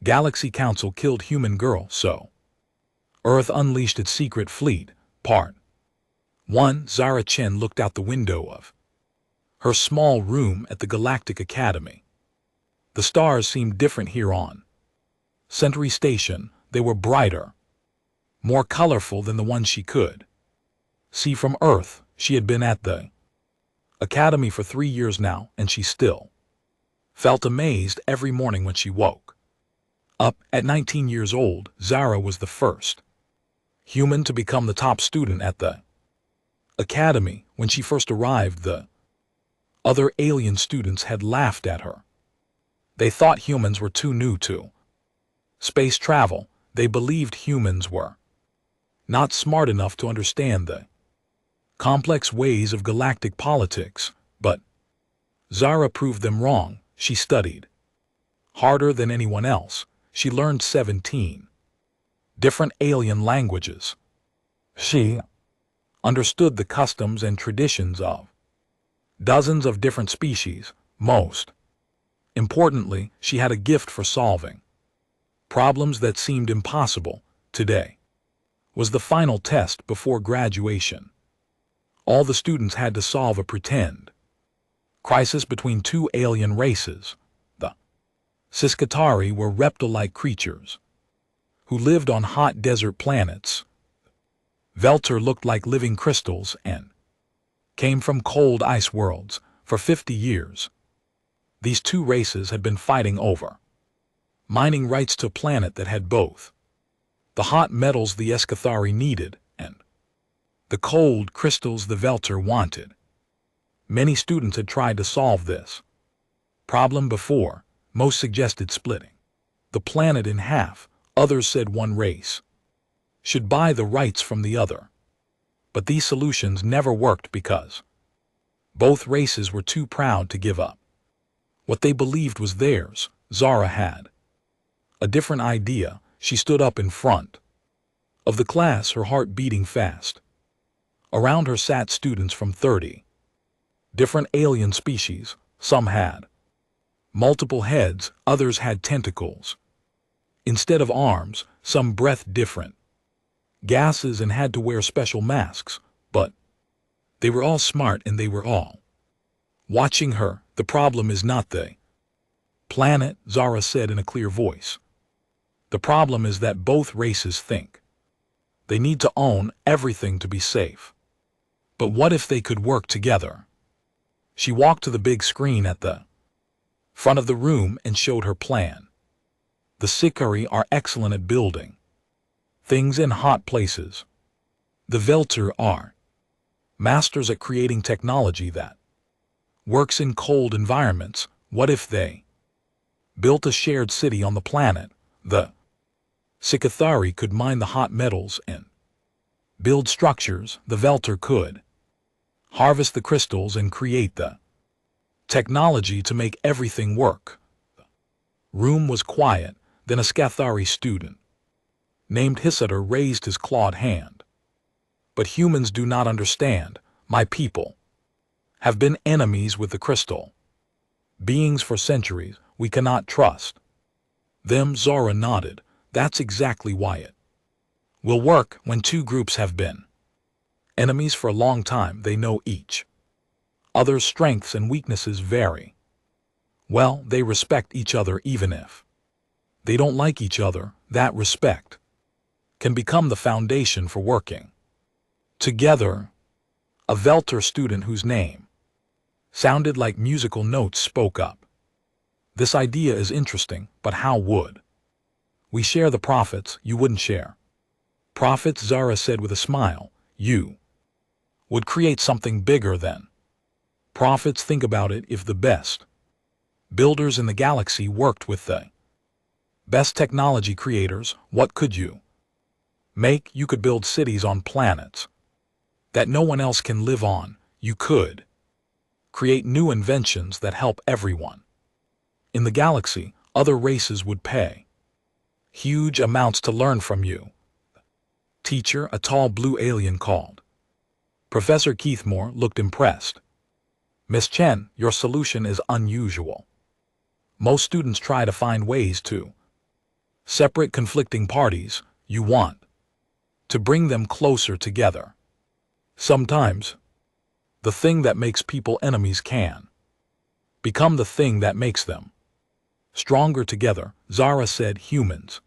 Galaxy Council killed human girl, so Earth unleashed its secret fleet. Part 1. Zara Chen looked out the window of her small room at the Galactic Academy. The stars seemed different here on Century Station. They were brighter, more colorful than the ones she could see from Earth. She had been at the Academy for 3 years now, and she still felt amazed every morning when she woke up. At 19 years old, Zara was the first human to become the top student at the Academy. When she first arrived, the other alien students had laughed at her. They thought humans were too new to space travel. They believed humans were not smart enough to understand the complex ways of galactic politics, but Zara proved them wrong. She studied harder than anyone else. She learned 17 different alien languages. She understood the customs and traditions of dozens of different species. Most importantly, she had a gift for solving problems that seemed impossible. Today was the final test before graduation. All the students had to solve a pretend crisis between two alien races. The Siskatari were reptile-like creatures who lived on hot desert planets. Velter looked like living crystals and came from cold ice worlds. For 50 years, these two races had been fighting over mining rights to a planet that had both the hot metals the Escathari needed and the cold crystals the Velter wanted. Many students had tried to solve this problem before. Most suggested splitting the planet in half. Others said one race should buy the rights from the other. But these solutions never worked because both races were too proud to give up what they believed was theirs. Zara had a different idea. She stood up in front of the class, her heart beating fast. Around her sat students from 30 different alien species. Some had multiple heads, others had tentacles instead of arms, some breathed different gases and had to wear special masks, but they were all smart and they were all watching her. The problem is not the planet, Zara said in a clear voice. The problem is that both races think they need to own everything to be safe. But what if they could work together? She walked to the big screen at the front of the room and showed her plan. The Sikari are excellent at building things in hot places. The Velter are masters at creating technology that works in cold environments. What if they built a shared city on the planet? The Sikathari could mine the hot metals and build structures. The Velter could harvest the crystals and create the technology to make everything work. The room was quiet. Then a Scathari student named Hisader raised his clawed hand. But humans do not understand. My people have been enemies with the crystal beings for centuries. We cannot trust them. Zara nodded. That's exactly why it will work. When two groups have been enemies for a long time, they know each other's strengths and weaknesses vary. Well, they respect each other even if they don't like each other. That respect can become the foundation for working together. A Velter student whose name sounded like musical notes spoke up. This idea is interesting, but how would we share the profits? You wouldn't share profits, Zara said with a smile. You would create something bigger than profits. Think about it. If the best builders in the galaxy worked with the best technology creators, what could you make? You could build cities on planets that no one else can live on. You could create new inventions that help everyone in the galaxy. Other races would pay huge amounts to learn from you. Teacher, a tall blue alien called. Professor Keithmore looked impressed. Miss Chen, your solution is unusual. Most students try to find ways to Separate conflicting parties, you want to bring them closer together. Sometimes, the thing that makes people enemies can become the thing that makes them stronger together. Zara said humans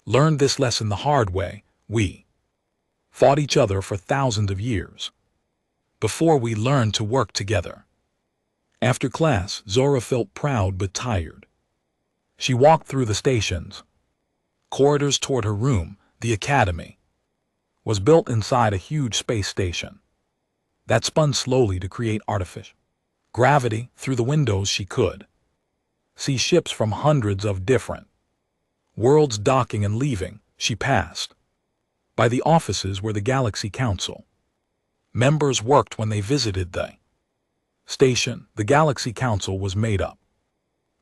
learned this lesson the hard way. We fought each other for thousands of years before we learned to work together. After class, Zora felt proud but tired. She walked through the station's corridors toward her room. The academy was built inside a huge space station that spun slowly to create artificial gravity. Through the windows she could see ships from hundreds of different worlds docking and leaving. She passed by the offices where the Galaxy Council members worked when they visited the station. The Galaxy Council was made up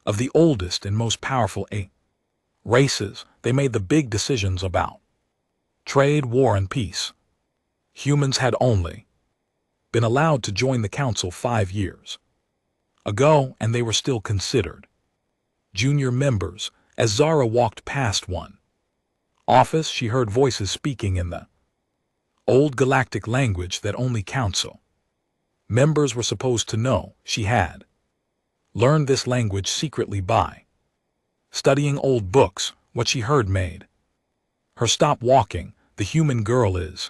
of the oldest and most powerful races. They made the big decisions about trade, war, and peace. Humans had only been allowed to join the council 5 years ago, and they were still considered junior members. As Zara walked past one office, she heard voices speaking in the old galactic language that only council members were supposed to know. She had learned this language secretly by studying old books. What she heard made her stop walking. The human girl is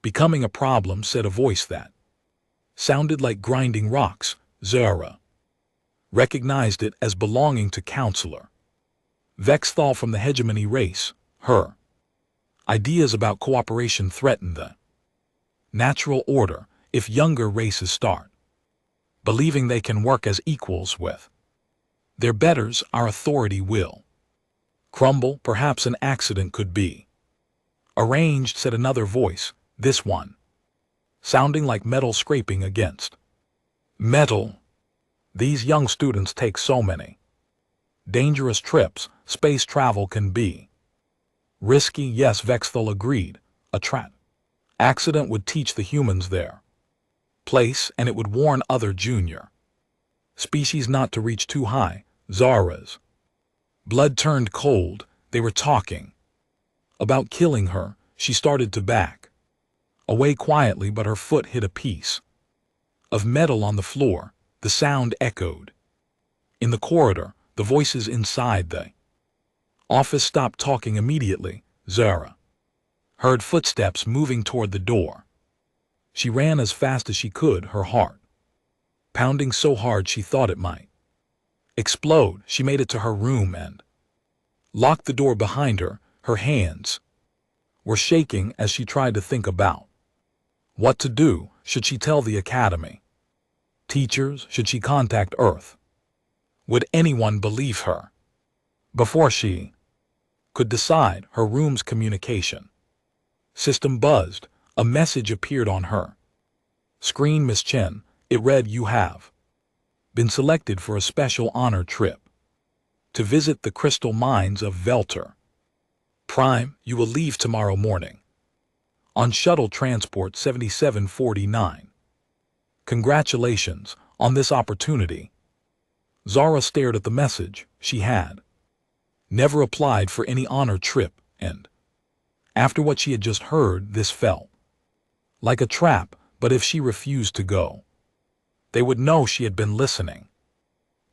becoming a problem, said a voice that sounded like grinding rocks. Zara recognized it as belonging to Counselor Vexthal from the hegemony race. Her ideas about cooperation threaten the natural order. If younger races start believing they can work as equals with their betters, our authority will crumble. Perhaps an accident could be arranged, said another voice, this one sounding like metal scraping against metal. These young students take so many dangerous trips. Space travel can be risky. Yes, Vexthal agreed. A accident would teach the humans their place, and it would warn other junior species not to reach too high. Zara's blood turned cold. They were talking about killing her. She started to back away quietly, but her foot hit a piece of metal on the floor. The sound echoed in the corridor. The voices inside the office stopped talking immediately. Zara heard footsteps moving toward the door. She ran as fast as she could, her heart pounding so hard she thought it might explode. She made it to her room and locked the door behind her. Her hands were shaking as she tried to think about what to do. Should she tell the academy teachers? Should she contact Earth? Would anyone believe her? Before she could decide, her room's communication system buzzed. A message appeared on her screen. Miss Chen, it read, you have been selected for a special honor trip to visit the crystal mines of Velter Prime. You will leave tomorrow morning on shuttle transport 7749. Congratulations on this opportunity. Zara stared at the message. She had never applied for any honor trip, and after what she had just heard, this felt like a trap. But if she refused to go, they would know she had been listening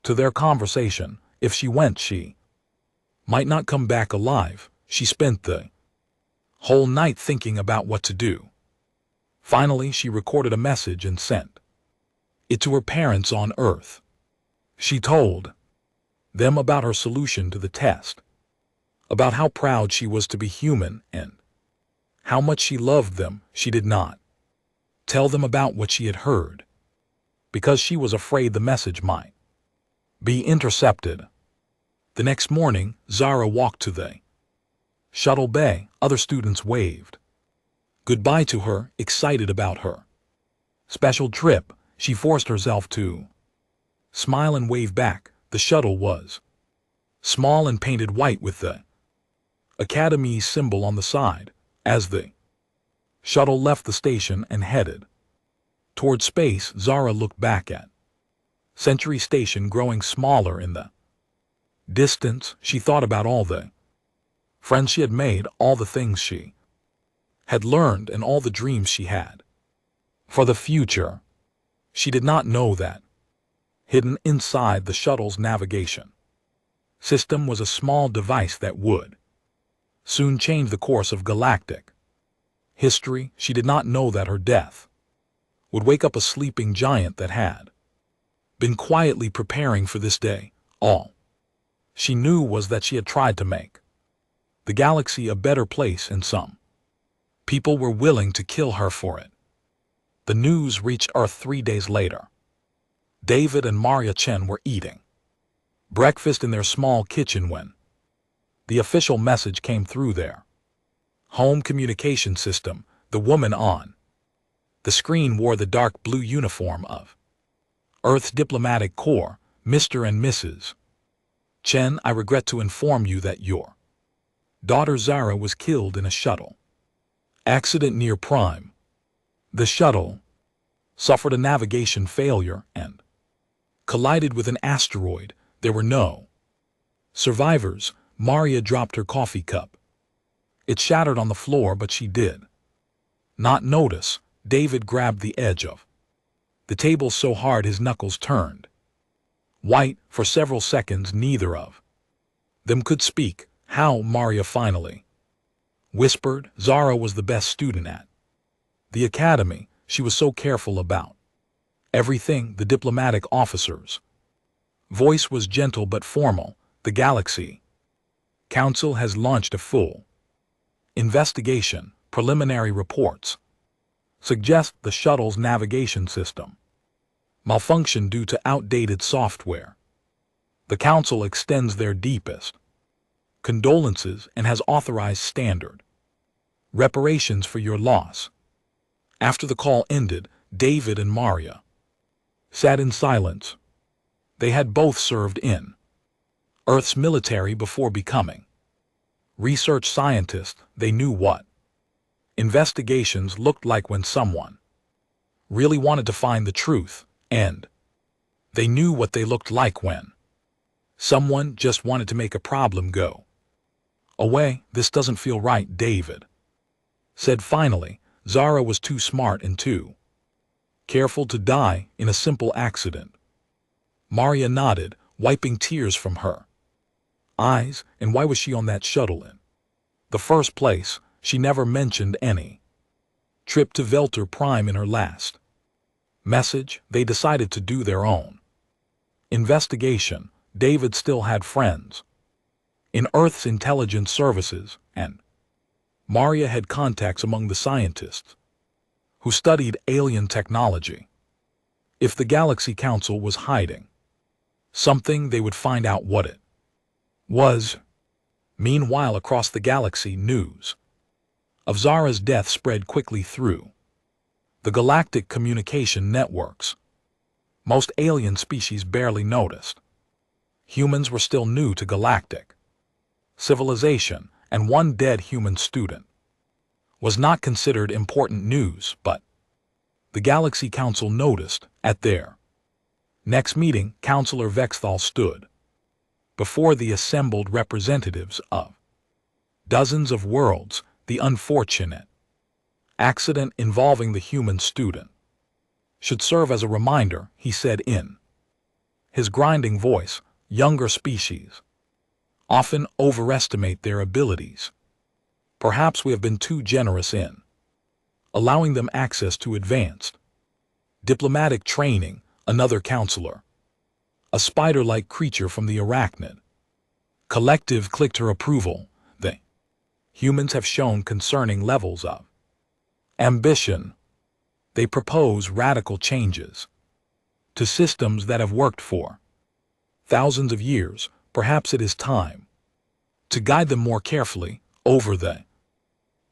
to their conversation. If she went, she might not come back alive. She spent the whole night thinking about what to do. Finally, she recorded a message and sent it to her parents on Earth. She told them about her solution to the test, about how proud she was to be human, and how much she loved them. She did not tell them about what she had heard, because she was afraid the message might be intercepted. The next morning, Zara walked to the shuttle bay. Other students waved goodbye to her, excited about her special trip. She forced herself to smile and wave back. The shuttle was small and painted white with the Academy's symbol on the side. As the shuttle left the station and headed toward space, Zara looked back at Century Station growing smaller in the distance. She thought about all the friends she had made, all the things she had learned, and all the dreams she had for the future. She did not know that, hidden inside the shuttle's navigation system, was a small device that would soon change the course of galactic history. She did not know that her death would wake up a sleeping giant that had been quietly preparing for this day. All she knew was that she had tried to make the galaxy a better place, and some people were willing to kill her for it. The news reached Earth 3 days later. David and Maria Chen were eating breakfast in their small kitchen when the official message came through their home communication system. The woman on the screen wore the dark blue uniform of Earth's diplomatic corps. Mr. and Mrs. Chen, I regret to inform you that your daughter Zara was killed in a shuttle accident near Prime. The shuttle suffered a navigation failure and collided with an asteroid. There were no survivors. Maria dropped her coffee cup. It shattered on the floor, but she did not notice. David grabbed the edge of the table so hard his knuckles turned white. For several seconds neither of them could speak. How? Maria finally whispered. Zara was the best student at the academy. She was so careful about everything. The diplomatic officer's voice was gentle but formal. The Galaxy Council has launched a full investigation. Preliminary reports suggest the shuttle's navigation system malfunctioned due to outdated software. The Council extends their deepest condolences and has authorized standard reparations for your loss. After the call ended, David and Maria sat in silence. They had both served in Earth's military before becoming research scientists. They knew what investigations looked like when someone really wanted to find the truth, and they knew what they looked like when someone just wanted to make a problem go away. This doesn't feel right, David said finally. Zara was too smart and too careful to die in a simple accident. Maria nodded, wiping tears from her eyes. And why was she on that shuttle in the first place? She never mentioned any trip to Velter Prime in her last message. They decided to do their own investigation. David still had friends in Earth's intelligence services, and Maria had contacts among the scientists who studied alien technology. If the Galaxy Council was hiding something, they would find out what it was. Meanwhile, across the galaxy, news of Zara's death spread quickly through the galactic communication networks. Most alien species barely noticed. Humans were still new to galactic civilization, and one dead human student was not considered important news. But the Galaxy Council noticed. At their next meeting, Councillor Vexthal stood before the assembled representatives of dozens of worlds. The unfortunate accident involving the human student should serve as a reminder, he said in his grinding voice. Younger species often overestimate their abilities. Perhaps we have been too generous in allowing them access to advanced diplomatic training. Another counselor, a spider-like creature from the arachnid collective, clicked her approval. The humans have shown concerning levels of ambition. They propose radical changes to systems that have worked for thousands of years. Perhaps it is time to guide them more carefully. Over the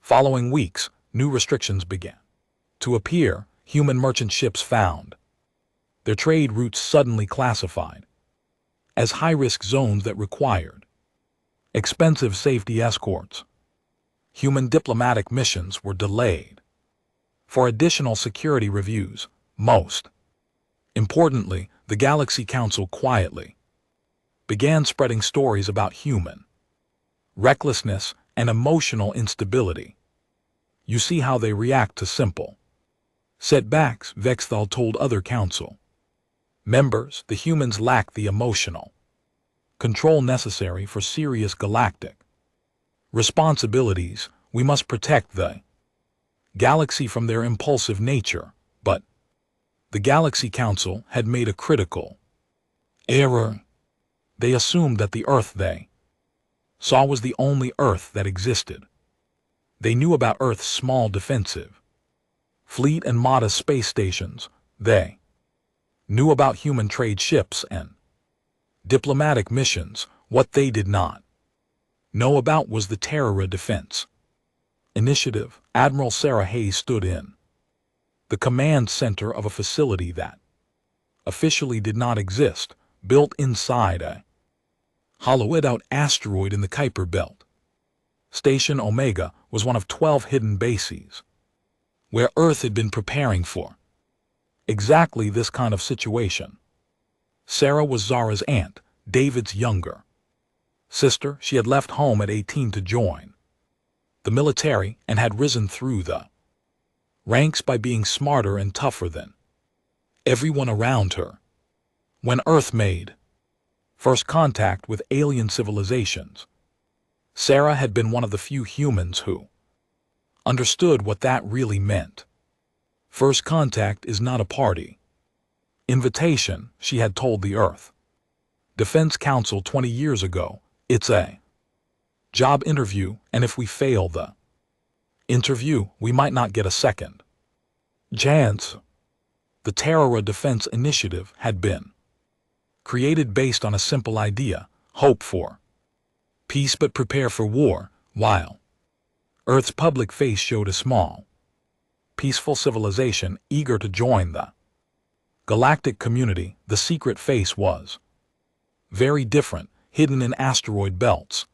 following weeks, new restrictions began to appear. Human merchant ships found their trade routes suddenly classified as high-risk zones that required expensive safety escorts. Human diplomatic missions were delayed for additional security reviews. Most importantly, the Galaxy Council quietly began spreading stories about human recklessness and emotional instability. You see how they react to simple setbacks, Vexthal told other council members. The humans lack the emotional control necessary for serious galactic responsibilities. We must protect the galaxy from their impulsive nature. But the Galaxy Council had made a critical error. They assumed that the Earth they saw was the only Earth that existed. They knew about Earth's small defensive fleet and modest space stations. They knew about human trade ships and diplomatic missions. What they did not know about was the Terra Defense Initiative. Admiral Sarah Hayes stood in the command center of a facility that officially did not exist, built inside a hollowed-out asteroid in the Kuiper Belt. Station Omega was one of 12 hidden bases where Earth had been preparing for exactly this kind of situation. Sarah was Zara's aunt, David's younger sister. She had left home at 18 to join the military and had risen through the ranks by being smarter and tougher than everyone around her. When Earth made first contact with alien civilizations, Sarah had been one of the few humans who understood what that really meant. First contact is not a party invitation, she had told the Earth Defense Council 20 years ago. It's a job interview, and if we fail the interview, we might not get a second chance. The Terra Defense Initiative had been created based on a simple idea: hope for peace but prepare for war. While Earth's public face showed a small, peaceful civilization eager to join the galactic community, the secret face was very different, hidden in asteroid belts,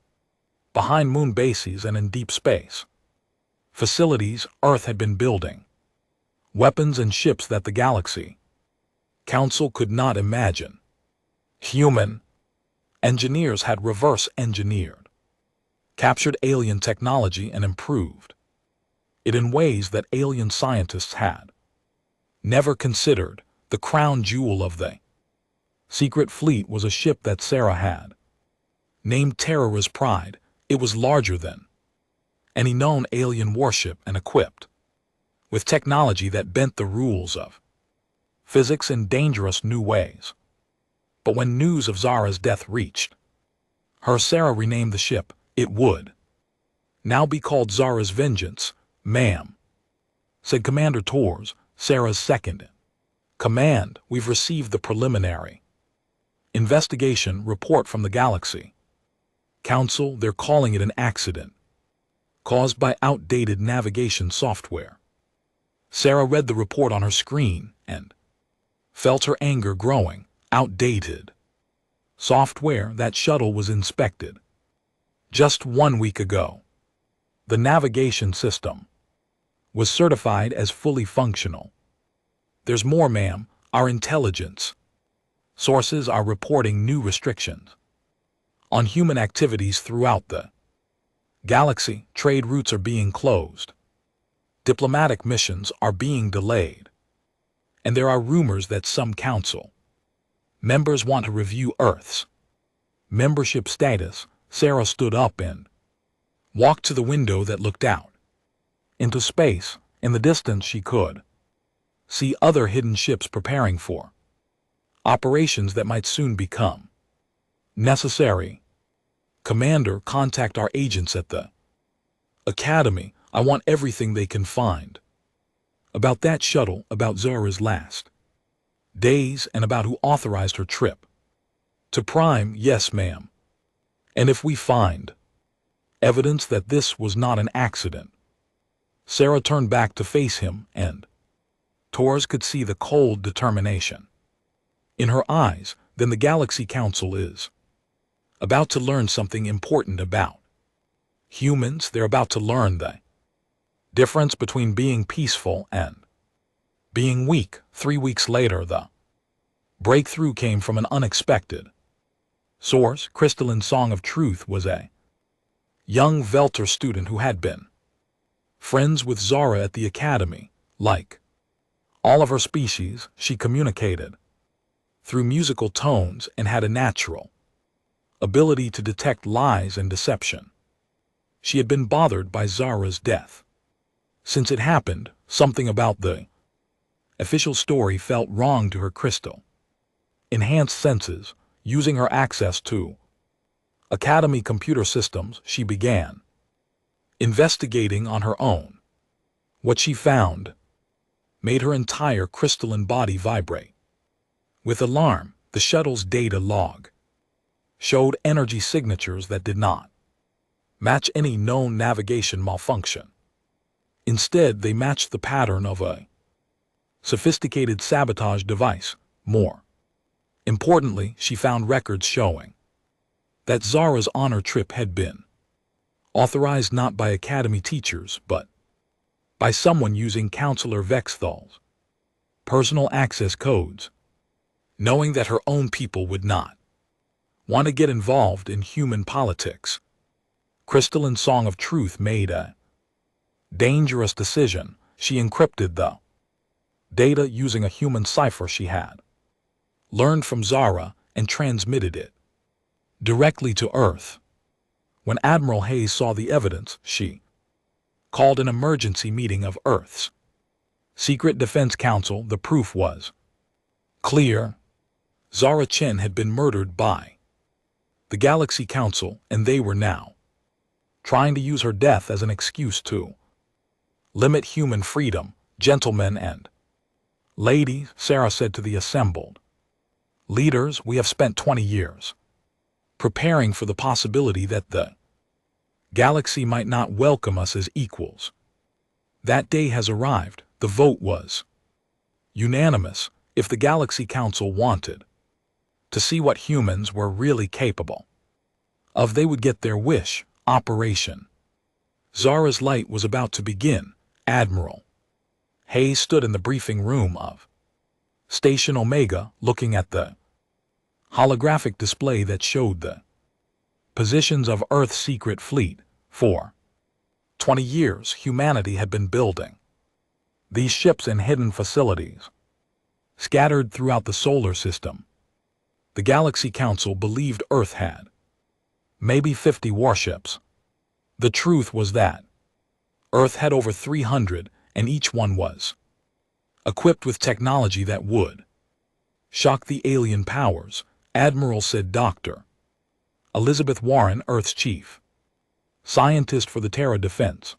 behind moon bases and in deep space facilities. Earth had been building weapons and ships that the Galaxy Council could not imagine. Human engineers had reverse engineered, captured alien technology and improved it in ways that alien scientists had never considered. The crown jewel of the secret fleet was a ship that Sarah had named Terra's Pride. It was larger than any known alien warship and equipped with technology that bent the rules of physics in dangerous new ways. But when news of Zara's death reached her, Sarah renamed the ship. It would now be called Zara's Vengeance. "Ma'am," said Commander Torres, Sarah's second in command, "we've received the preliminary investigation report from the Galaxy Council. They're calling it an accident caused by outdated navigation software." Sarah read the report on her screen and felt her anger growing. Outdated software? That shuttle was inspected just 1 week ago. The navigation system was certified as fully functional. There's more, ma'am. Our intelligence sources are reporting new restrictions on human activities throughout the galaxy. Trade routes are being closed. Diplomatic missions are being delayed. And there are rumors that some council members want to review Earth's membership status. Sarah stood up and walked to the window that looked out into space. In the distance she could see other hidden ships preparing for operations that might soon become necessary. "Commander, contact our agents at the Academy. I want everything they can find about that shuttle, about Zara's last days, and about who authorized her trip to Prime." "Yes, ma'am. And if we find evidence that this was not an accident." Sarah turned back to face him, and Torres could see the cold determination in her eyes. "Then the Galaxy Council is about to learn something important about humans. They're about to learn the difference between being peaceful and being weak." 3 weeks later, the breakthrough came from an unexpected source. Crystalline Song of Truth was a young Velter student who had been friends with Zara at the academy. Like all of her species, she communicated through musical tones and had a natural ability to detect lies and deception. She had been bothered by Zara's death. Since it happened, something about the official story felt wrong to her crystal. Enhanced senses, using her access to academy computer systems, she began investigating on her own. What she found made her entire crystalline body vibrate. With alarm, the shuttle's data log showed energy signatures that did not match any known navigation malfunction. Instead, they matched the pattern of a sophisticated sabotage device. More importantly, she found records showing that Zara's honor trip had been authorized not by academy teachers, but by someone using Counselor Vexthal's personal access codes, knowing that her own people would not want to get involved in human politics. Crystalline Song of Truth made a dangerous decision. She encrypted the data using a human cipher she had learned from Zara and transmitted it directly to Earth. When Admiral Hayes saw the evidence, she called an emergency meeting of Earth's Secret Defense Council. The proof was clear. Zara Chen had been murdered by the Galaxy Council, and they were now trying to use her death as an excuse to limit human freedom. Gentlemen and ladies, Sarah said to the assembled leaders, we have spent 20 years preparing for the possibility that the galaxy might not welcome us as equals. That day has arrived. The vote was unanimous. If the Galaxy Council wanted to see what humans were really capable of, they would get their wish. Operation Zara's Light was about to begin. Admiral Hayes stood in the briefing room of Station Omega, looking at the holographic display that showed the positions of Earth's secret fleet. For 20 years, humanity had been building these ships in hidden facilities scattered throughout the solar system. The Galaxy Council believed Earth had maybe 50 warships. The truth was that Earth had over 300, and each one was equipped with technology that would shock the alien powers. Admiral said Dr. Elizabeth Warren, Earth's chief scientist for the Terra Defense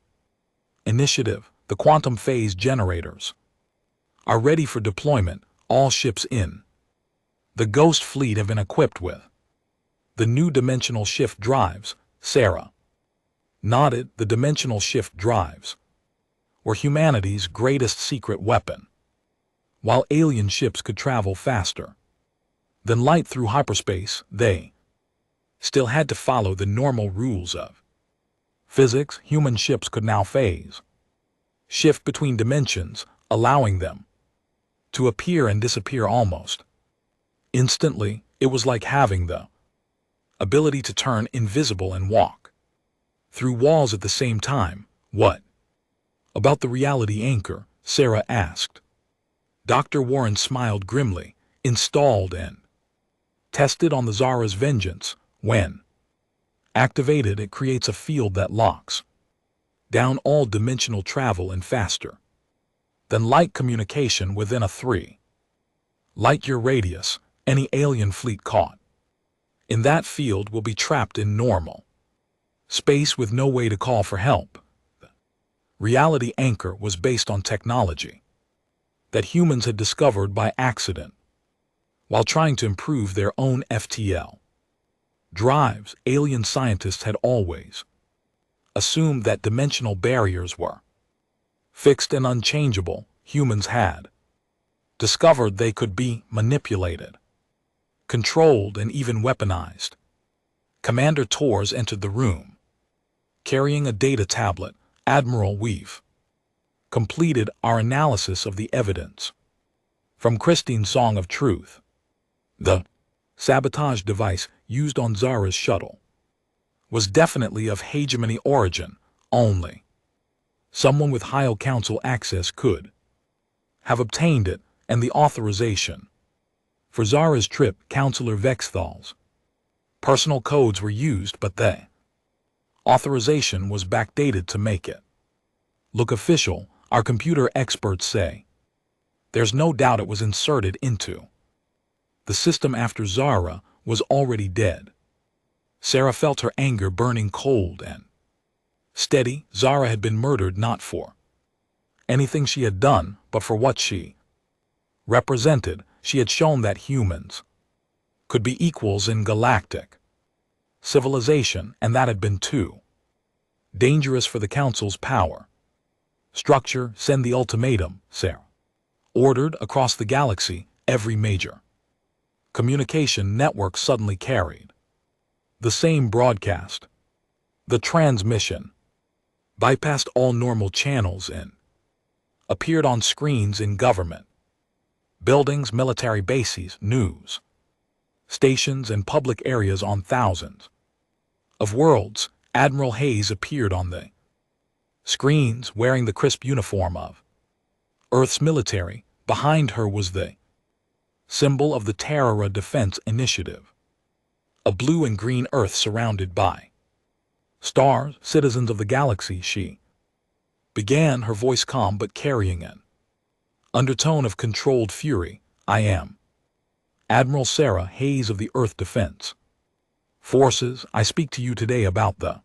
Initiative. The quantum phase generators are ready for deployment. All ships in the Ghost Fleet have been equipped with the new dimensional shift drives. Sarah nodded. The dimensional shift drives were humanity's greatest secret weapon. While alien ships could travel faster than light through hyperspace, they still had to follow the normal rules of physics. Human ships could now phase shift between dimensions, allowing them to appear and disappear almost instantly. It was like having the ability to turn invisible and walk through walls at the same time. What about the reality anchor? Sarah asked. Dr. Warren smiled grimly. Installed and tested on the Zara's Vengeance. When activated, it creates a field that locks down all dimensional travel and faster than light communication within a 3 light-year radius. Any alien fleet caught in that field will be trapped in normal space with no way to call for help. The reality anchor was based on technology that humans had discovered by accident while trying to improve their own FTL drives. Alien scientists had always assumed that dimensional barriers were fixed and unchangeable. Humans had discovered they could be manipulated, controlled, and even weaponized. Commander Torres entered the room, carrying a data tablet. Admiral, we've completed our analysis of the evidence from Christine's Song of Truth, the sabotage device used on Zara's shuttle. was definitely of hegemony origin only. Someone with high council access could have obtained it and the authorization. For Zara's trip, Councillor Vexthal's personal codes were used, but the authorization was backdated to make it look official, our computer experts say. There's no doubt it was inserted into the system after Zara was already dead. Sarah felt her anger burning cold and steady. Zara had been murdered not for anything she had done, but for what she represented. She had shown that humans could be equals in galactic civilization, and that had been too dangerous for the Council's power structure. Send the ultimatum, Sarah ordered. Across the galaxy, every major communication network suddenly carried the same broadcast. The transmission bypassed all normal channels and appeared on screens in government buildings, military bases, news stations, and public areas on thousands of worlds. Admiral Hayes appeared on the screens wearing the crisp uniform of Earth's military. Behind her was the symbol of the Terra Defense Initiative, a blue and green Earth surrounded by stars. Citizens of the galaxy, she began, her voice calm but carrying an undertone of controlled fury. I am Admiral Sarah Hayes of the Earth Defense Forces. I speak to you today about the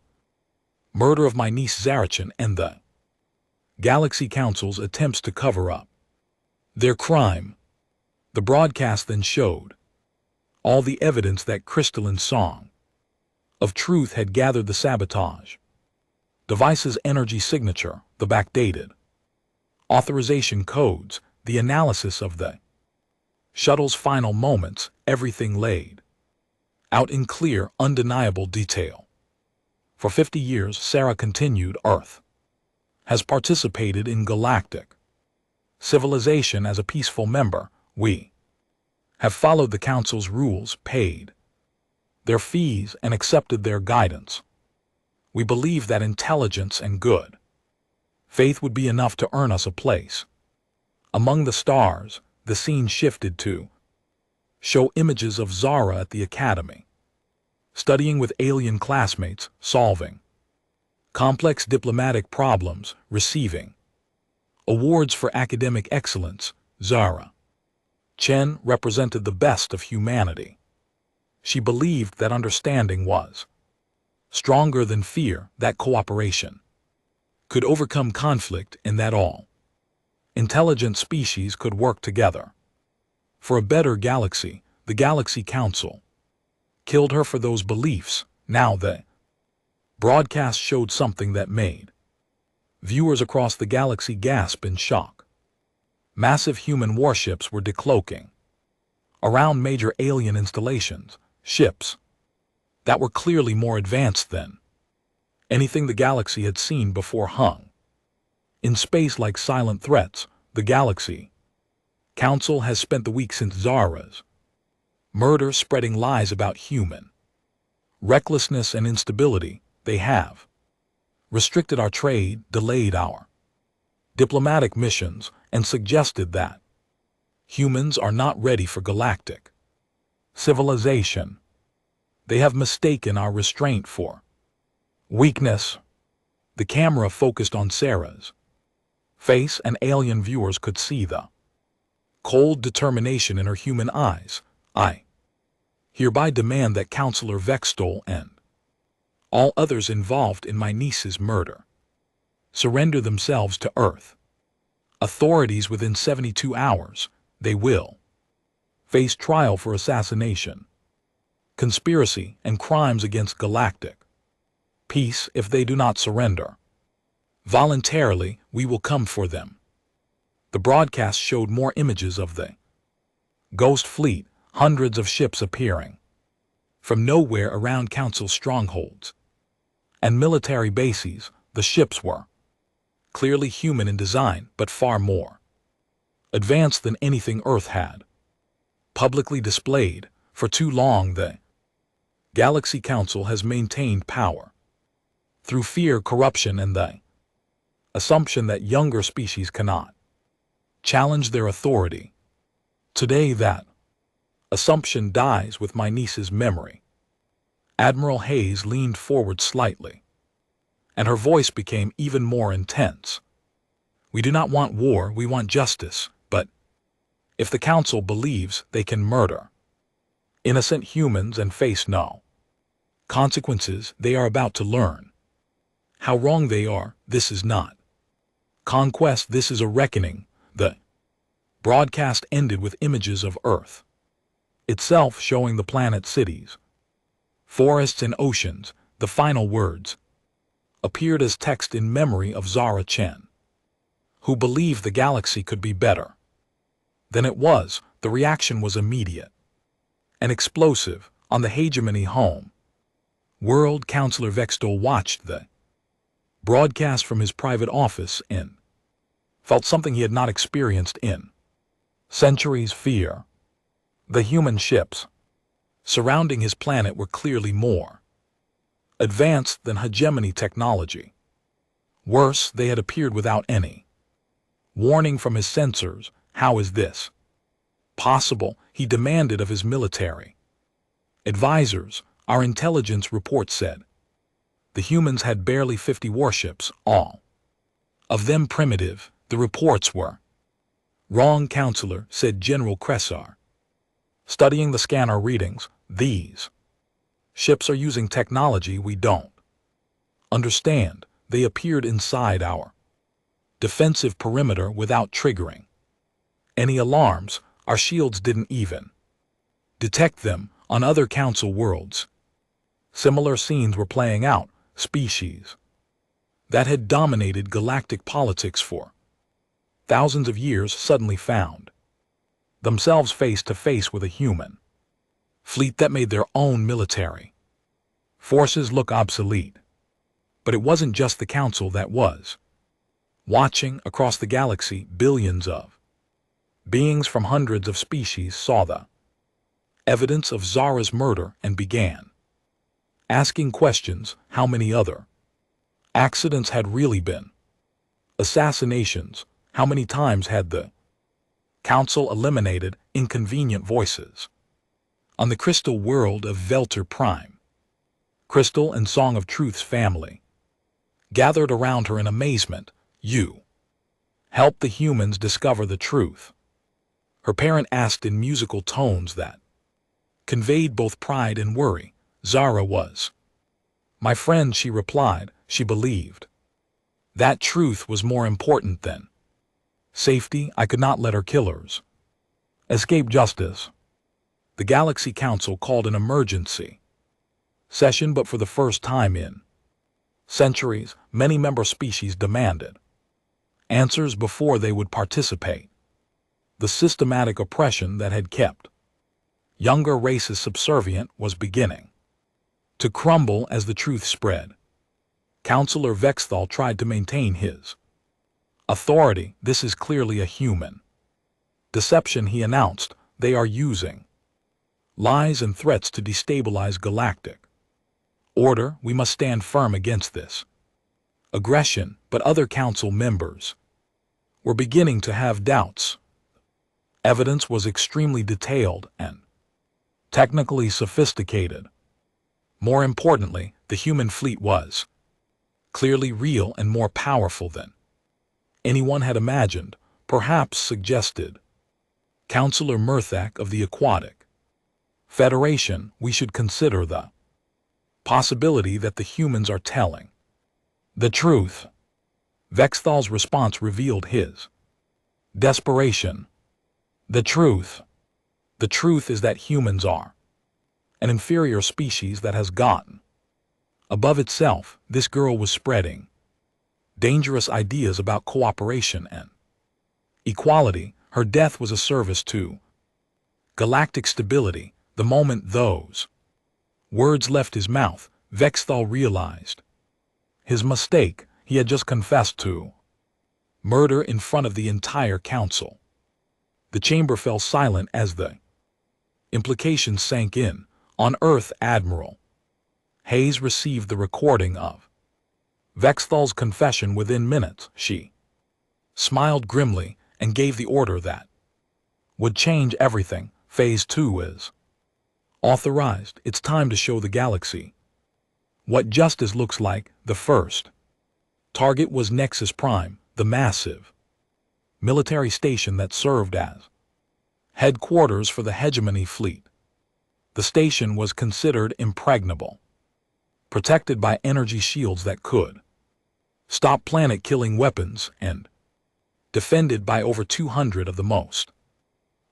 murder of my niece Zarachin and the Galaxy Council's attempts to cover up their crime. The broadcast then showed all the evidence that crystalline song of truth had gathered: the sabotage device's energy signature, the backdated authorization codes, the analysis of the shuttle's final moments, everything laid out in clear, undeniable detail. For 50 years, Sarah continued, Earth has participated in galactic civilization as a peaceful member. We have followed the Council's rules, paid their fees, and accepted their guidance. We believe that intelligence and good faith would be enough to earn us a place among the stars. The scene shifted to show images of Zara at the academy, studying with alien classmates, solving complex diplomatic problems, receiving awards for academic excellence. Zara Chen represented the best of humanity. She believed that understanding was stronger than fear, that cooperation could overcome conflict, and that all intelligent species could work together for a better galaxy. The Galaxy Council killed her for those beliefs. Now the broadcast showed something that made viewers across the galaxy gasp in shock. Massive human warships were decloaking around major alien installations, ships that were clearly more advanced than anything the galaxy had seen before hung in space like silent threats. The Galaxy Council has spent the week since Zara's murder spreading lies about human recklessness and instability. They have restricted our trade, delayed our diplomatic missions, and suggested that humans are not ready for galactic civilization. They have mistaken our restraint for weakness. The camera focused on Sarah's face, and alien viewers could see the cold determination in her human eyes. I hereby demand that Councillor Vextol and all others involved in my niece's murder surrender themselves to Earth authorities within 72 hours. They will face trial for assassination, conspiracy, and crimes against galactic peace if they do not surrender voluntarily. We will come for them. The broadcast showed more images of the Ghost Fleet, hundreds of ships appearing from nowhere around Council strongholds and military bases. The ships were clearly human in design, but far more advanced than anything Earth had publicly displayed. For too long, the Galaxy Council has maintained power through fear, corruption, and the assumption that younger species cannot challenge their authority. Today that assumption dies with my niece's memory. Admiral Hayes leaned forward slightly, and her voice became even more intense. We do not want war, we want justice, but if the Council believes they can murder innocent humans and face no consequences, they are about to learn how wrong they are. This is not conquest, this is a reckoning. The broadcast ended with images of Earth itself, showing the planet's cities, forests, and oceans. The final words appeared as text in memory of Zara Chen, who believed the galaxy could be better than it was. The reaction was immediate and explosive. On the hegemony home world, Counselor Vextol watched the broadcast from his private office and felt something he had not experienced in centuries: fear. The human ships surrounding his planet were clearly more advanced than hegemony technology. Worse, they had appeared without any warning from his sensors. How is this possible? He demanded of his military advisors. Our intelligence report said the humans had barely 50 warships, all of them primitive. The reports were wrong, Counselor, said General Cressar, studying the scanner readings. These ships are using technology we don't understand. They appeared inside our defensive perimeter without triggering any alarms. Our shields didn't even detect them. On other Council worlds, similar scenes were playing out. Species that had dominated galactic politics for thousands of years suddenly found themselves face to face with a human fleet that made their own military forces look obsolete. But it wasn't just the Council that was watching. Across the galaxy, billions of beings from hundreds of species saw the evidence of Zara's murder and began asking questions. How many other accidents had really been assassinations? How many times had the Council eliminated inconvenient voices? On the crystal world of Velter Prime, Crystal and Song of Truth's family gathered around her in amazement. You helped the humans discover the truth, her parent asked in musical tones that conveyed both pride and worry. Zara was my friend, she replied. She believed that truth was more important than safety. I could not let her killers escape justice. The Galaxy Council called an emergency session, but for the first time in centuries, many member species demanded answers before they would participate. The systematic oppression that had kept younger races subservient was beginning to crumble as the truth spread. Counselor Vexthal tried to maintain his authority. This is clearly a human deception, he announced. They are using lies and threats to destabilize galactic order. We must stand firm against this aggression. But other Council members were beginning to have doubts. Evidence was extremely detailed and technically sophisticated. More importantly, the human fleet was clearly real and more powerful than anyone had imagined. Perhaps, suggested Counselor Murthak of the Aquatic Federation, we should consider the possibility that the humans are telling the truth. Vexthal's response revealed his desperation. The truth is that humans are an inferior species that has gotten above itself. This girl was spreading dangerous ideas about cooperation and equality. Her death was a service to galactic stability. The moment those words left his mouth, Vexthal realized his mistake. He had just confessed to murder in front of the entire Council. The chamber fell silent as the implications sank in. On Earth, Admiral Hayes received the recording of Vexthal's confession within minutes. She smiled grimly and gave the order that would change everything. Phase 2 is authorized. It's time to show the galaxy what justice looks like. The first target was Nexus Prime, the massive military station that served as headquarters for the hegemony fleet. The station was considered impregnable, protected by energy shields that could stop planet-killing weapons and defended by over 200 of the most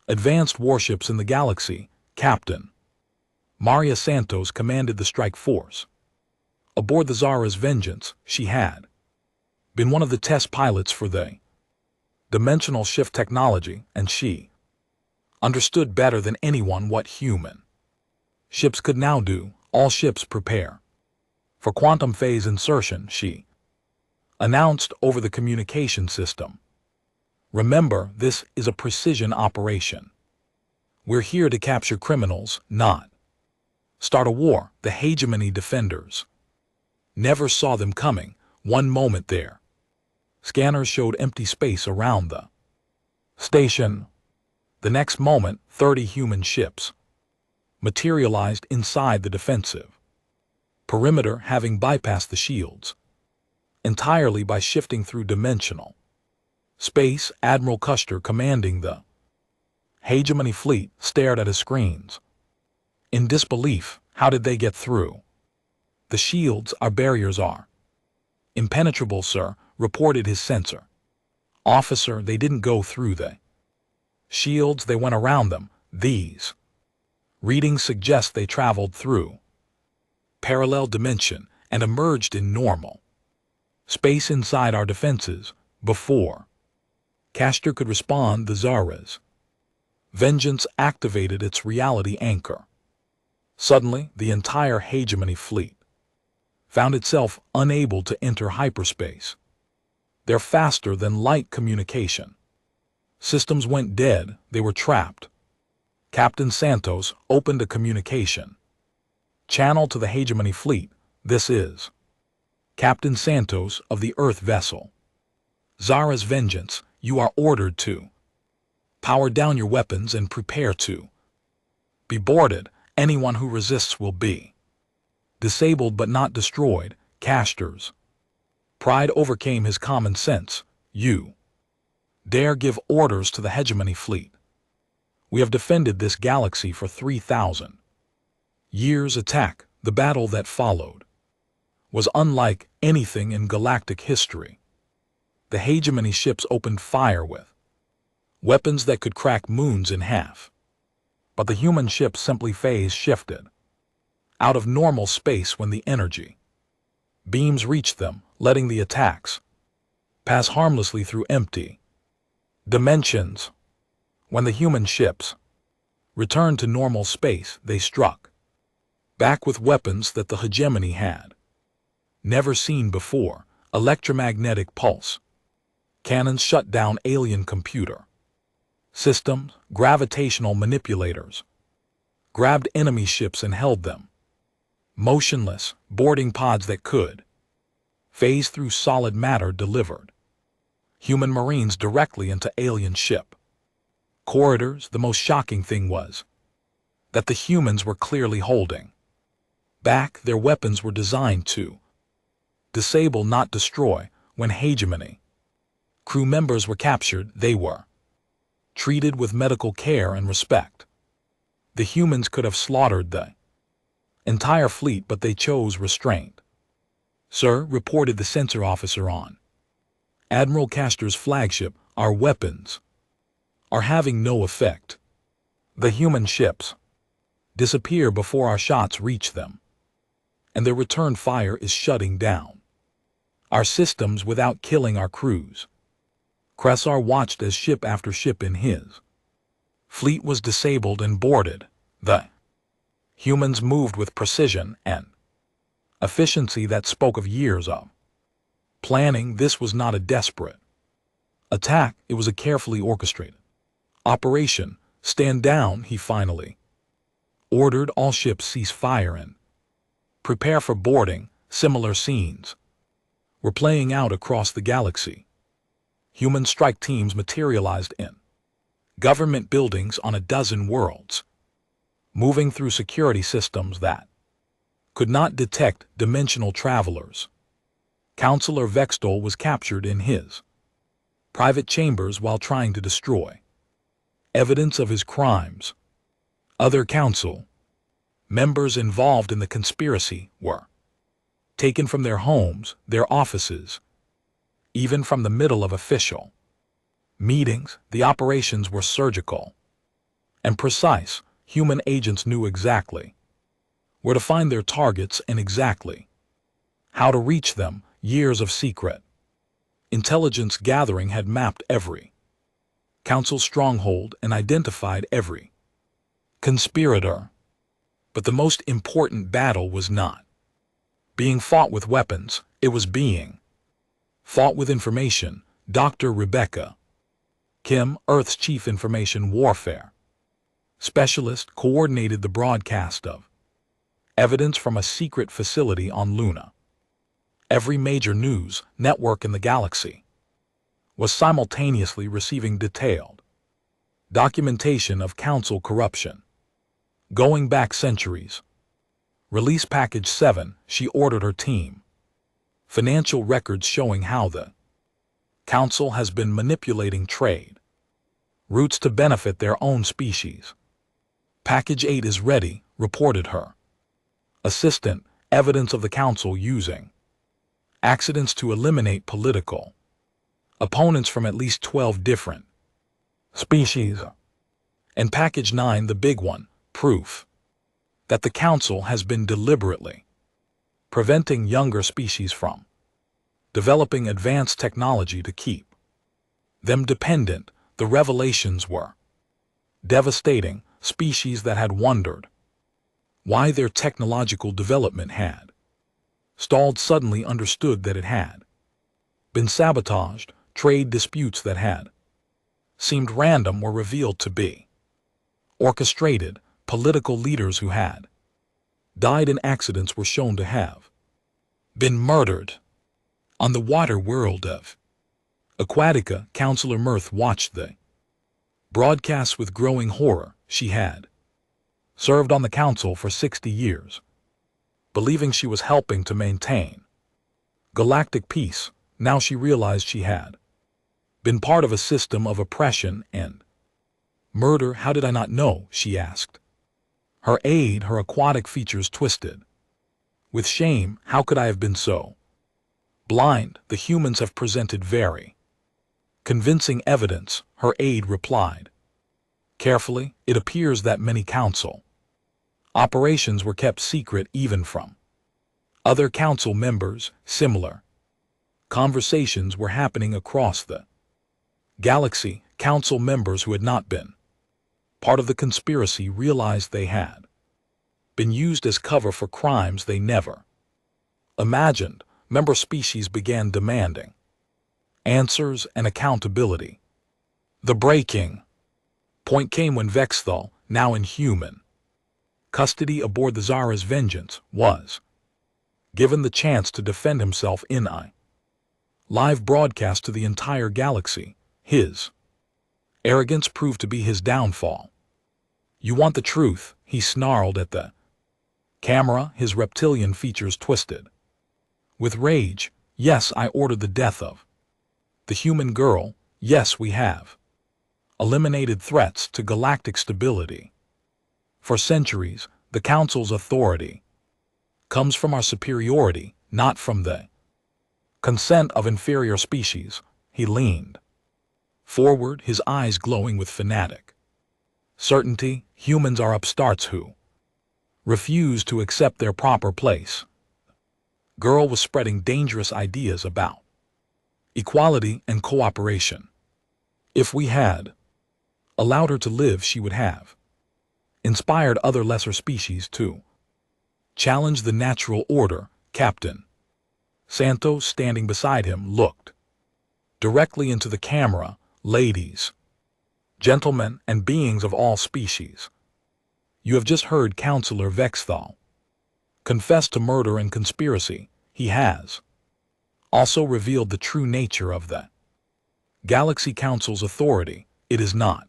advanced warships in the galaxy. Captain Maria Santos commanded the strike force. Aboard the Zara's Vengeance, she had been one of the test pilots for the dimensional shift technology, and she understood better than anyone what human ships could now do. All ships prepare for quantum phase insertion, she announced over the communication system. Remember, this is a precision operation. We're here to capture criminals, not start a war. The hegemony defenders never saw them coming. One moment their scanners showed empty space around the station. The next moment, 30 human ships materialized inside the defensive perimeter, having bypassed the shields entirely by shifting through dimensional space. Admiral Custer, commanding the hegemony fleet, stared at his screens in disbelief. How did they get through? The shields, our barriers are impenetrable, sir, reported his sensor officer. They didn't go through the shields, they went around them. These readings suggest they traveled through parallel dimension and emerged in normal space inside our defenses. Before Castor could respond, the Zara's Vengeance activated its reality anchor. Suddenly, the entire hegemony fleet found itself unable to enter hyperspace. Their faster-than-light communication systems went dead. They were trapped. Captain Santos opened a communication channel to the hegemony fleet. This is Captain Santos of the Earth vessel Zara's Vengeance. You are ordered to power down your weapons and prepare to be boarded. Anyone who resists will be disabled but not destroyed. Castor's pride overcame his common sense. You dare give orders to the hegemony fleet? We have defended this galaxy for 3,000 years. Attack. The battle that followed was unlike anything in galactic history. The hegemony ships opened fire with weapons that could crack moons in half. But the human ships simply phase shifted out of normal space when the energy beams reached them, letting the attacks pass harmlessly through empty dimensions. When the human ships returned to normal space, they struck back with weapons that the hegemony had never seen before. Electromagnetic pulse cannons shut down alien computer systems. Gravitational manipulators grabbed enemy ships and held them motionless. Boarding pods that could phase through solid matter delivered human marines directly into alien ship corridors. The most shocking thing was that the humans were clearly holding back. Their weapons were designed to disable, not destroy. When hegemony crew members were captured, they were treated with medical care and respect. The humans could have slaughtered the entire fleet, but they chose restraint. Sir, reported the sensor officer on Admiral Castor's flagship, our weapons are having no effect. The human ships disappear before our shots reach them, and their return fire is shutting down our systems without killing our crews. Cressar watched as ship after ship in his fleet was disabled and boarded. The humans moved with precision and efficiency that spoke of years of planning. This was not a desperate attack, it was a carefully orchestrated operation. Stand down, he finally ordered. All ships cease fire and Prepare for boarding. Similar scenes were playing out across the galaxy. Human strike teams materialized in government buildings on a dozen worlds, moving through security systems that could not detect dimensional travelers. Counselor Vextol was captured in his private chambers while trying to destroy evidence of his crimes. Other council members involved in the conspiracy were taken from their homes, their offices, even from the middle of official meetings. The operations were surgical and precise. Human agents knew exactly where to find their targets and exactly how to reach them. Years of secret intelligence gathering had mapped every council stronghold and identified every conspirator. But the most important battle was not being fought with weapons, it was being fought with information. Dr. Rebecca Kim, Earth's chief information warfare specialist, coordinated the broadcast of evidence from a secret facility on Luna. Every major news network in the galaxy was simultaneously receiving detailed documentation of council corruption going back centuries. Release Package 7, she ordered her team. Financial records showing how the council has been manipulating trade routes to benefit their own species. Package 8 is ready, reported her assistant. Evidence of the council using accidents to eliminate political opponents from at least 12 different species. And Package 9, the big one, proof that the council has been deliberately preventing younger species from developing advanced technology to keep them dependent. The revelations were devastating. Species that had wondered why their technological development had stalled suddenly understood that it had been sabotaged. Trade disputes that had seemed random were revealed to be orchestrated. Political leaders who had died in accidents were shown to have been murdered. On the water world of Aquatica, Counselor Mirth watched the broadcasts with growing horror. She had served on the council for 60 years, believing she was helping to maintain galactic peace. Now she realized she had been part of a system of oppression and murder. How did I not know? She asked. Her aquatic features twisted with shame. How could I have been so blind? The humans have presented very convincing evidence, her aide replied. Carefully, it appears that many council operations were kept secret even from other council members. Similar conversations were happening across the galaxy. Council members who had not been part of the conspiracy realized they had been used as cover for crimes they never imagined. Member species began demanding answers and accountability. The breaking point came when Vexthal, now in human custody aboard the Zara's Vengeance, was given the chance to defend himself in a live broadcast to the entire galaxy. His arrogance proved to be his downfall. You want the truth? He snarled at the camera, his reptilian features twisted with rage. Yes, I ordered the death of the human girl. Yes, we have eliminated threats to galactic stability. For centuries, the Council's authority comes from our superiority, not from the consent of inferior species. He leaned forward, his eyes glowing with fanatic certainty. Humans are upstarts who refuse to accept their proper place. Girl was spreading dangerous ideas about equality and cooperation. If we had allowed her to live, she would have inspired other lesser species to challenge the natural order. Captain Santos, standing beside him, looked directly into the camera. Ladies, gentlemen, and beings of all species, you have just heard Counselor Vexthal confessed to murder and conspiracy. He has also revealed the true nature of the Galaxy Council's authority. It is not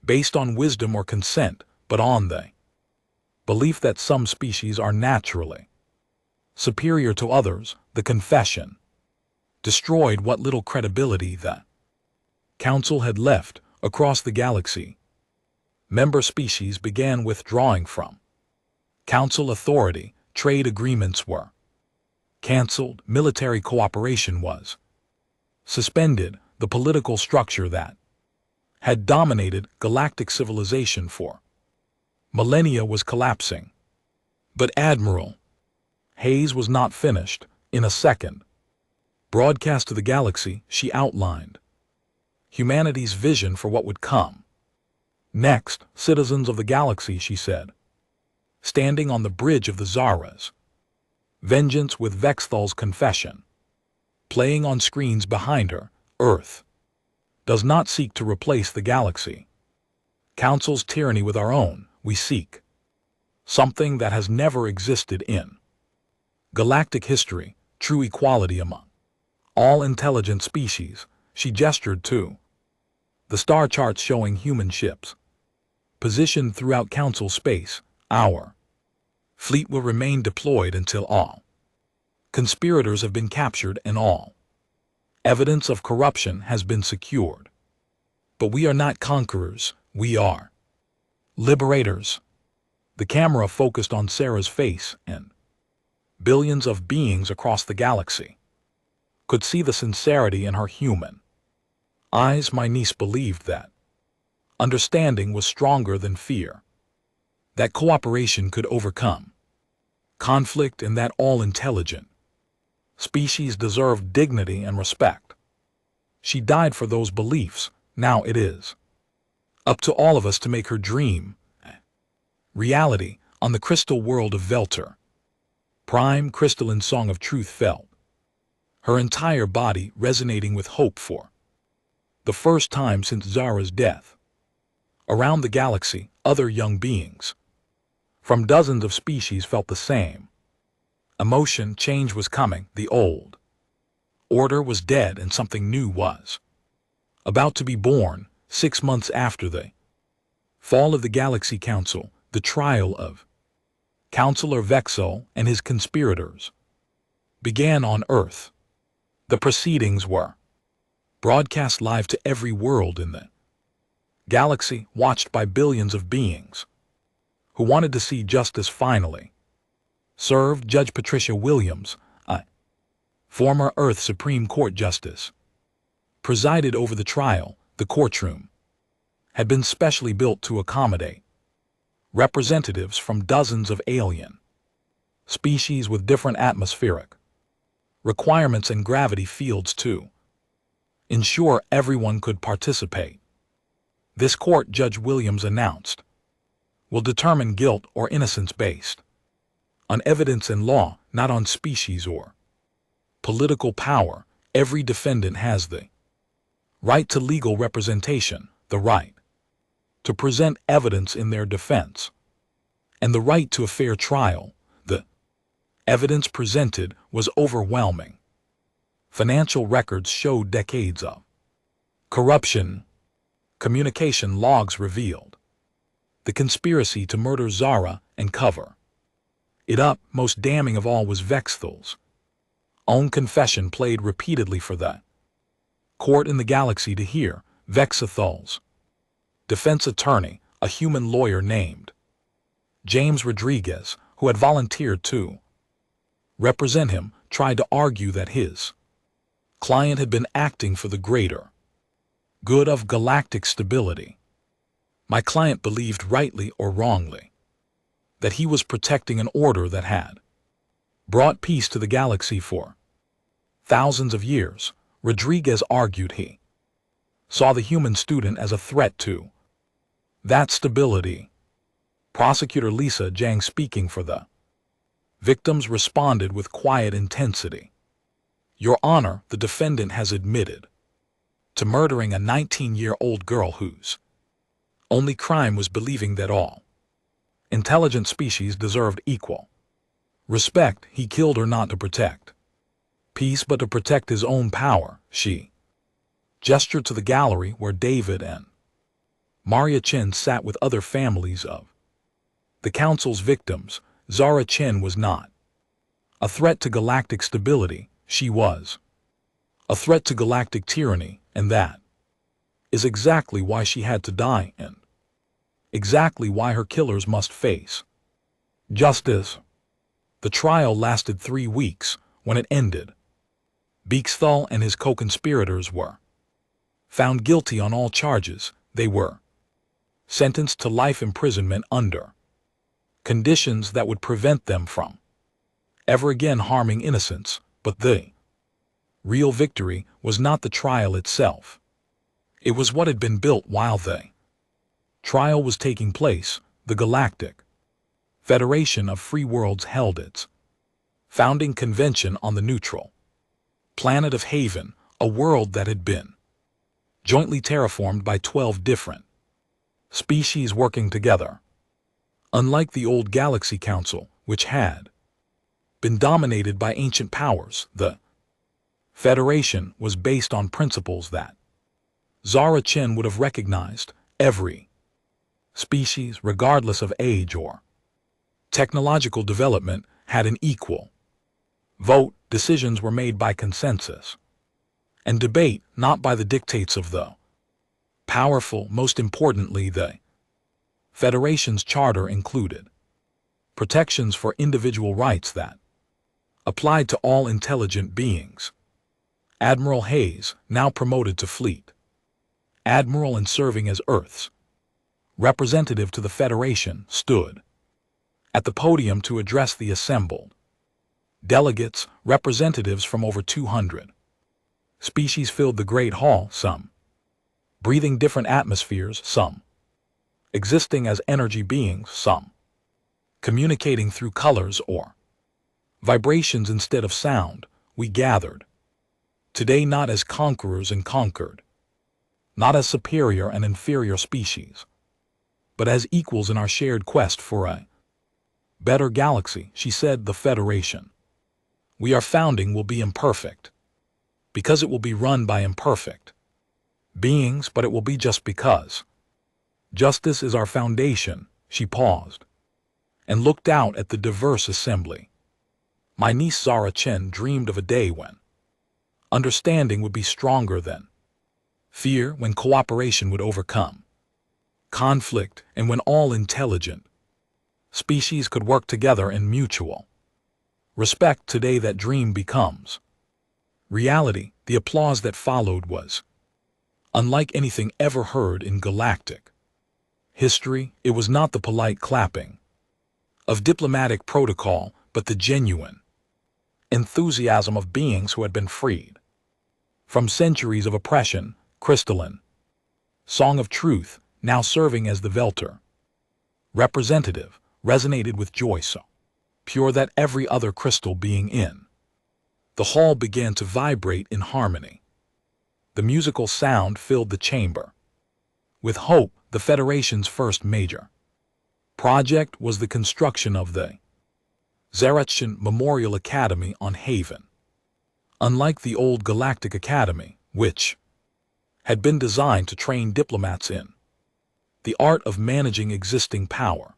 based on wisdom or consent, but on the belief that some species are naturally superior to others. The confession destroyed what little credibility the Council had left across the galaxy. Member species began withdrawing from Council authority, trade agreements were cancelled, military cooperation was suspended, the political structure that had dominated galactic civilization for millennia was collapsing. But Admiral Hayes was not finished. In a second broadcast to the galaxy, she outlined humanity's vision for what would come next. Citizens of the galaxy, she said, standing on the bridge of the Zara's vengeance with Vexthal's confession playing on screens behind her, Earth does not seek to replace the Galaxy Council's tyranny with our own. We seek something that has never existed in galactic history, true equality among all intelligent species. She gestured to the star charts showing human ships positioned throughout Council space. Our fleet will remain deployed until all conspirators have been captured and all evidence of corruption has been secured. But we are not conquerors, we are liberators. The camera focused on Sarah's face, and billions of beings across the galaxy could see the sincerity in her human eyes. My niece believed that understanding was stronger than fear, that cooperation could overcome conflict, and that all intelligent species deserved dignity and respect. She died for those beliefs. Now it is up to all of us to make her dream reality. On the crystal world of Velter, prime crystalline song of truth felt her entire body resonating with hope for the first time since Zara's death. Around the galaxy, other young beings from dozens of species felt the same emotion. Change was coming. The old order was dead and something new was about to be born. 6 months after the fall of the Galaxy Council, the trial of Councillor Vexel and his conspirators began on Earth. The proceedings were broadcast live to every world in the galaxy, watched by billions of beings who wanted to see justice finally served. Judge Patricia Williams, a former Earth Supreme Court Justice, presided over the trial. The courtroom had been specially built to accommodate representatives from dozens of alien species with different atmospheric requirements and gravity fields to ensure everyone could participate. This court, Judge Williams announced, will determine guilt or innocence based on evidence and law, not on species or political power. Every defendant has the right to legal representation, the right to present evidence in their defense, and the right to a fair trial. The evidence presented was overwhelming. Financial records showed decades of corruption. Communication logs revealed the conspiracy to murder Zara and cover it up. Most damning of all was Vexthal's own confession, played repeatedly for the court in the galaxy to hear. Vexthal's defense attorney, a human lawyer named James Rodriguez, who had volunteered to represent him, tried to argue that his client had been acting for the greater good of galactic stability. My client believed, rightly or wrongly, that he was protecting an order that had brought peace to the galaxy for thousands of years. Rodriguez argued he saw the human student as a threat to that stability. Prosecutor Lisa Zhang, speaking for the victims, responded with quiet intensity. Your Honor, the defendant has admitted to murdering a 19-year-old girl whose only crime was believing that all intelligent species deserved equal Respect, he killed her not to protect peace but to protect his own power. She gestured to the gallery where David and Maria Chen sat with other families of the council's victims. Zara Chen was not a threat to galactic stability, she was a threat to galactic tyranny, and that is exactly why she had to die and exactly why her killers must face justice. The trial lasted 3 weeks. When it ended, Beeksthal and his co-conspirators were found guilty on all charges. They were sentenced to life imprisonment under conditions that would prevent them from ever again harming innocents. But the real victory was not the trial itself. It was what had been built while the trial was taking place. The Galactic Federation of Free Worlds held its founding convention on the neutral planet of Haven, a world that had been jointly terraformed by 12 different species working together. Unlike the old Galaxy Council, which had been dominated by ancient powers, the Federation was based on principles that Zara Chen would have recognized. Every species, regardless of age or technological development, had an equal vote. Decisions were made by consensus and debate, not by the dictates of the powerful. Most importantly, the Federation's charter included protections for individual rights that applied to all intelligent beings. Admiral Hayes, now promoted to Fleet Admiral and serving as Earth's representative to the Federation, stood at the podium to address the assembled delegates. Representatives from over 200 species filled the Great Hall, some breathing different atmospheres, some existing as energy beings, some communicating through colors or vibrations instead of sound. We gathered today not as conquerors and conquered, not as superior and inferior species, but as equals in our shared quest for a better galaxy. She said, the Federation we are founding will be imperfect, because it will be run by imperfect beings, but it will be just because justice is our foundation. She paused and looked out at the diverse assembly. My niece Zara Chen dreamed of a day when understanding would be stronger than fear, when cooperation would overcome conflict, and when all intelligent species could work together in mutual respect. Today that dream becomes reality. The applause that followed was unlike anything ever heard in galactic history. It was not the polite clapping of diplomatic protocol, but the genuine enthusiasm of beings who had been freed from centuries of oppression. Crystalline Song of Truth, now serving as the Velter representative, resonated with joy so pure that every other crystal being in the hall began to vibrate in harmony. The musical sound filled the chamber with hope. The Federation's first major project was the construction of the Zarachin Memorial Academy on Haven. Unlike the old Galactic Academy, which had been designed to train diplomats in the art of managing existing power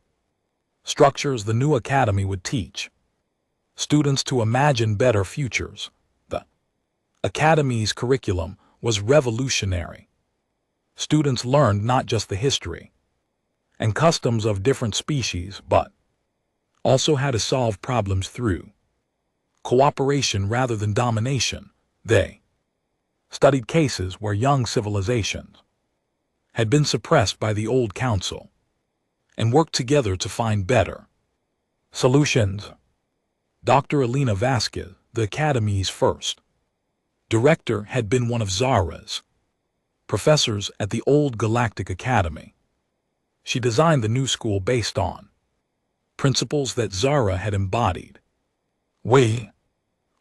structures, the new academy would teach students to imagine better futures. The academy's curriculum was revolutionary. Students learned not just the history and customs of different species, but also how to solve problems through cooperation rather than domination. They studied cases where young civilizations had been suppressed by the old council and worked together to find better solutions. Dr. Elena Vasquez, the Academy's first director, had been one of Zara's professors at the old Galactic Academy. She designed the new school based on principles that Zara had embodied. We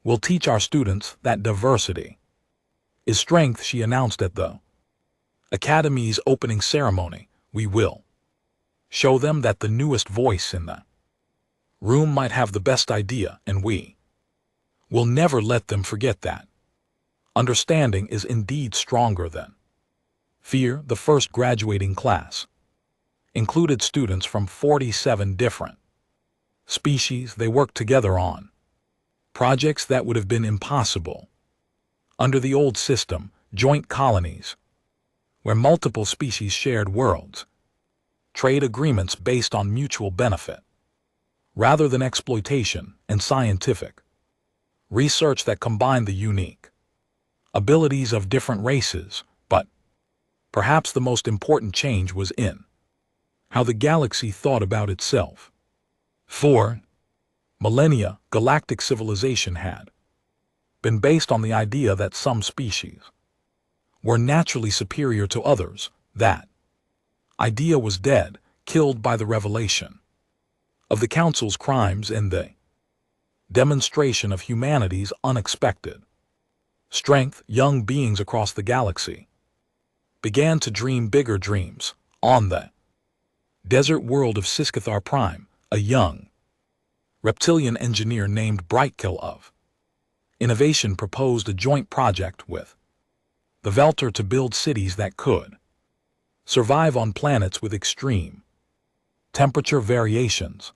will teach our students that diversity is strength, she announced at the Academy's opening ceremony. We will show them that the newest voice in the Room might have the best idea, and we will never let them forget that. Understanding is indeed stronger than fear. The first graduating class included students from 47 different species. They worked together on projects that would have been impossible under the old system, joint colonies, where multiple species shared worlds, trade agreements based on mutual benefit, rather than exploitation, and scientific research that combined the unique abilities of different races. But perhaps the most important change was in how the galaxy thought about itself. For millennia, galactic civilization had been based on the idea that some species were naturally superior to others. That idea was dead, killed by the revelation of the Council's crimes and the demonstration of humanity's unexpected strength. Young beings across the galaxy began to dream bigger dreams. On the desert world of Siskathar Prime, a young reptilian engineer named Brightkill of Innovation proposed a joint project with the Velter to build cities that could survive on planets with extreme temperature variations.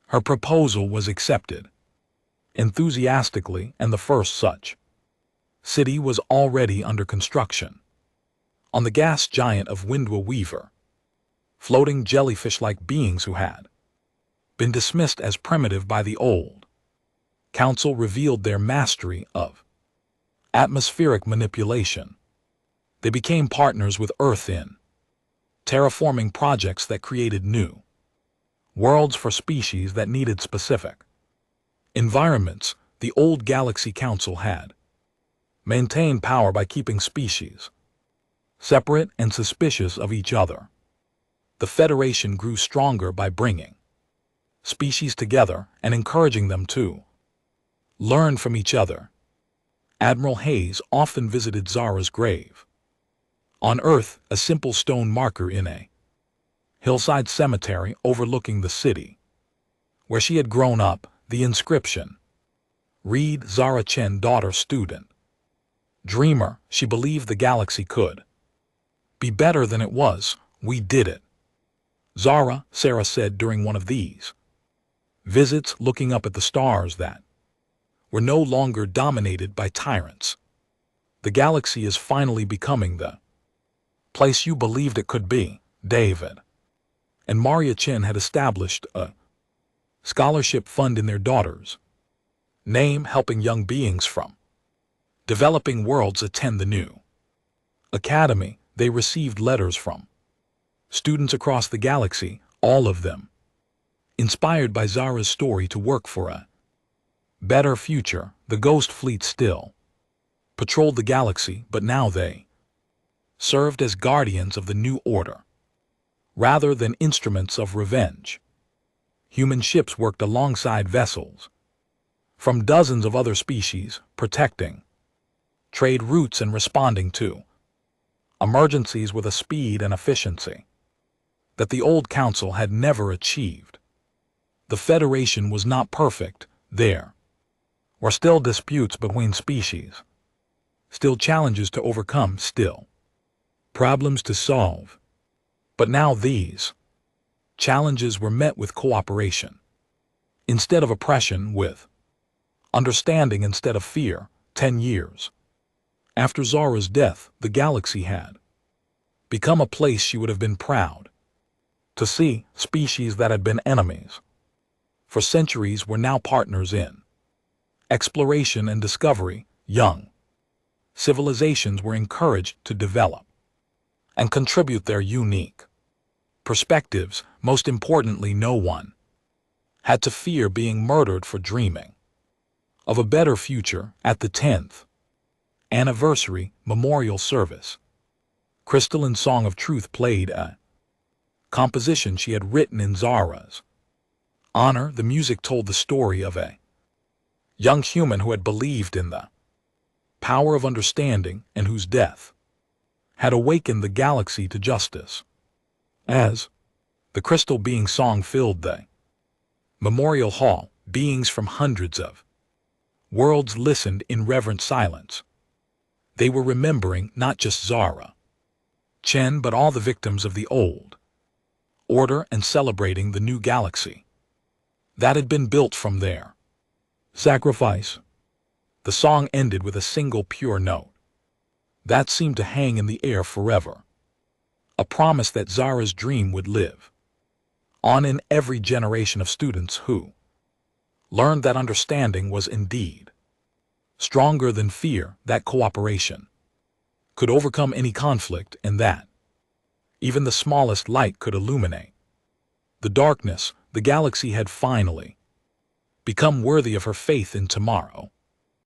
Her proposal was accepted enthusiastically, and the first such city was already under construction on the gas giant of Windwa Weaver. Floating jellyfish-like beings who had been dismissed as primitive by the old Council revealed their mastery of atmospheric manipulation. They became partners with Earth in terraforming projects that created new worlds for species that needed specific environments. The old Galaxy Council had maintained power by keeping species separate and suspicious of each other. The Federation grew stronger by bringing species together and encouraging them to learn from each other. Admiral Hayes often visited Zara's grave. On Earth, a simple stone marker in a hillside cemetery overlooking the city where she had grown up. The inscription read, Zara Chen, daughter, student, dreamer. She believed the galaxy could be better than it was. We did it, Zara, Sarah said during one of these visits, looking up at the stars that were no longer dominated by tyrants. The galaxy is finally becoming the place you believed it could be. David and Maria Chen had established a scholarship fund in their daughter's name, helping young beings from developing worlds attend the new academy. They received letters from students across the galaxy, all of them inspired by Zara's story to work for a better future. The Ghost Fleet still patrolled the galaxy, but now they served as guardians of the new order rather than instruments of revenge. Human ships worked alongside vessels from dozens of other species, protecting trade routes and responding to emergencies with a speed and efficiency that the old Council had never achieved. The Federation was not perfect. There were still disputes between species, still challenges to overcome, still problems to solve. But now these challenges were met with cooperation instead of oppression, with understanding instead of fear. 10 years after Zara's death, the galaxy had become a place she would have been proud to see. Species that had been enemies for centuries were now partners in exploration and discovery. Young civilizations were encouraged to develop and contribute their unique perspectives. Most importantly, no one had to fear being murdered for dreaming of a better future. At the 10th anniversary memorial service, Crystalline Song of Truth played, a composition she had written in Zara's honor. The music told the story of a young human who had believed in the power of understanding and whose death had awakened the galaxy to justice. As the crystal being song filled the Memorial Hall, beings from hundreds of worlds listened in reverent silence. They were remembering not just Zara Chen but all the victims of the old order and celebrating the new galaxy that had been built from their sacrifice. The song ended with a single pure note that seemed to hang in the air forever, a promise that Zara's dream would live on in every generation of students who learned that understanding was indeed stronger than fear, that cooperation could overcome any conflict, and that even the smallest light could illuminate the darkness. The galaxy had finally become worthy of her faith in tomorrow.